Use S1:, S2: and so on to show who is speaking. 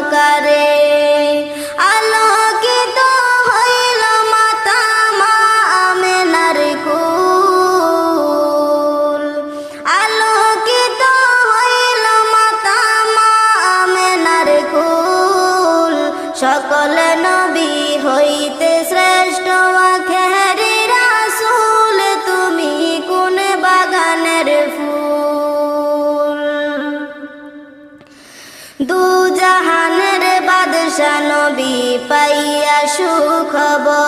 S1: অন্ধকারে আলোকিত হইল মাতা মা আমেনার কুল, আলোকিত হইল মাতা মা আমেনার কুল। সকল নবী হইতে শ্রেষ্ঠ আখেরি রাসূল, তুমি কোন বাগানের ফুল। দু জাহানের বাদশা নবী পাইয়া সুখবর,